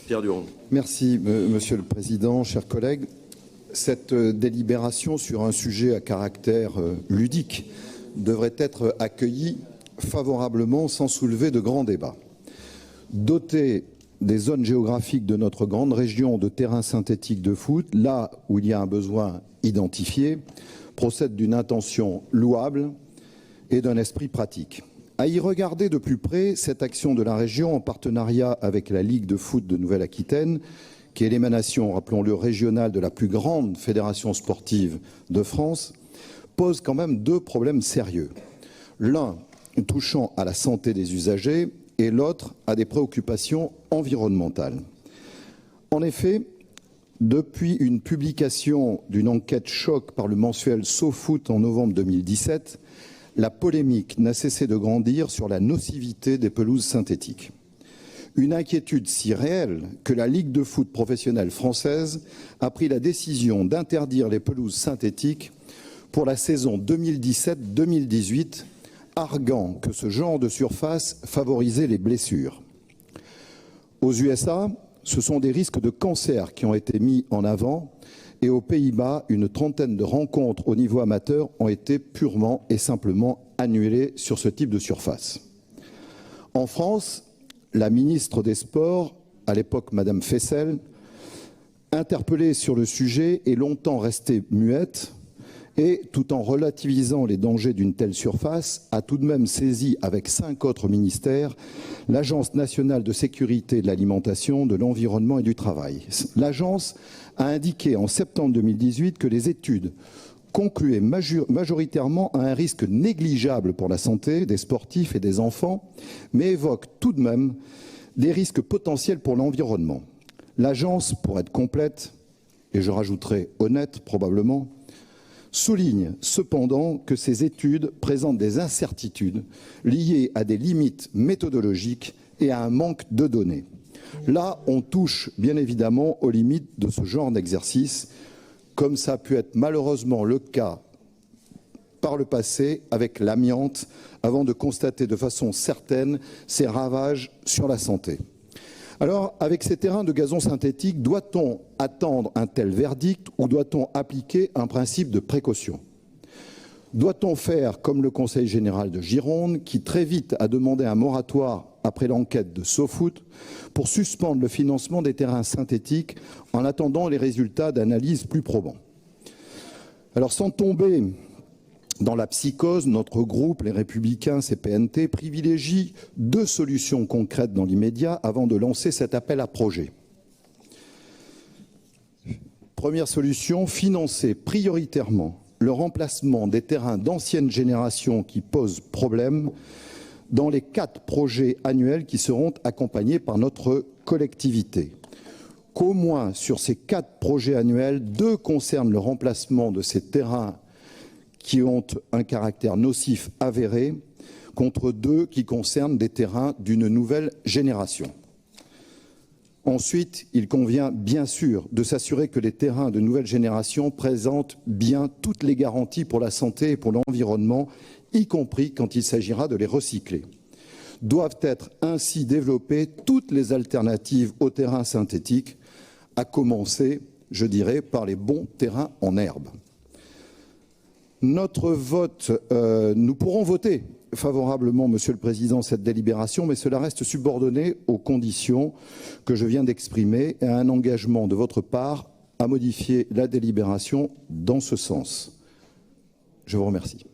Pierre Durand. Merci, Monsieur le Président, chers collègues. Cette délibération sur un sujet à caractère ludique devrait être accueillie favorablement sans soulever de grands débats. Doter des zones géographiques de notre grande région de terrains synthétiques de foot, là où il y a un besoin identifié, procède d'une intention louable et d'un esprit pratique. À y regarder de plus près, cette action de la région en partenariat avec la Ligue de foot de Nouvelle-Aquitaine, qui est l'émanation, rappelons-le, régionale de la plus grande fédération sportive de France, pose quand même deux problèmes sérieux. L'un touchant à la santé des usagers et l'autre à des préoccupations environnementales. En effet, depuis une publication d'une enquête choc par le mensuel SoFoot en novembre 2017, la polémique n'a cessé de grandir sur la nocivité des pelouses synthétiques. Une inquiétude si réelle que la Ligue de foot professionnelle française a pris la décision d'interdire les pelouses synthétiques pour la saison 2017-2018, arguant que ce genre de surface favorisait les blessures. Aux USA, ce sont des risques de cancer qui ont été mis en avant et aux Pays-Bas, une trentaine de rencontres au niveau amateur ont été purement et simplement annulées sur ce type de surface. En France, la ministre des Sports, à l'époque Madame Fessel, interpellée sur le sujet, est longtemps restée muette et, tout en relativisant les dangers d'une telle surface, a tout de même saisi avec 5 autres ministères l'Agence nationale de sécurité de l'alimentation, de l'environnement et du travail. L'agence a indiqué en septembre 2018 que les études concluaient majoritairement à un risque négligeable pour la santé des sportifs et des enfants, mais évoquent tout de même des risques potentiels pour l'environnement. L'agence, pour être complète, et je rajouterai honnête probablement, souligne cependant que ces études présentent des incertitudes liées à des limites méthodologiques et à un manque de données. Là, on touche bien évidemment aux limites de ce genre d'exercice, comme ça a pu être malheureusement le cas par le passé avec l'amiante, avant de constater de façon certaine ses ravages sur la santé. Alors, avec ces terrains de gazon synthétique, doit-on attendre un tel verdict ou doit-on appliquer un principe de précaution ? Doit-on faire comme le Conseil général de Gironde, qui très vite a demandé un moratoire après l'enquête de SoFoot pour suspendre le financement des terrains synthétiques en attendant les résultats d'analyses plus probants? Alors, sans tomber dans la psychose, notre groupe, les Républicains CPNT, privilégie 2 solutions concrètes dans l'immédiat avant de lancer cet appel à projet. Première solution, financer prioritairement le remplacement des terrains d'ancienne génération qui posent problème dans les 4 projets annuels qui seront accompagnés par notre collectivité. Qu'au moins sur ces 4 projets annuels, 2 concernent le remplacement de ces terrains qui ont un caractère nocif avéré, contre 2 qui concernent des terrains d'une nouvelle génération. Ensuite, il convient bien sûr de s'assurer que les terrains de nouvelle génération présentent bien toutes les garanties pour la santé et pour l'environnement, y compris quand il s'agira de les recycler. Doivent être ainsi développées toutes les alternatives aux terrains synthétiques, à commencer, je dirais, par les bons terrains en herbe. Notre vote, nous pourrons voter favorablement, Monsieur le Président, cette délibération, mais cela reste subordonné aux conditions que je viens d'exprimer et à un engagement de votre part à modifier la délibération dans ce sens. Je vous remercie.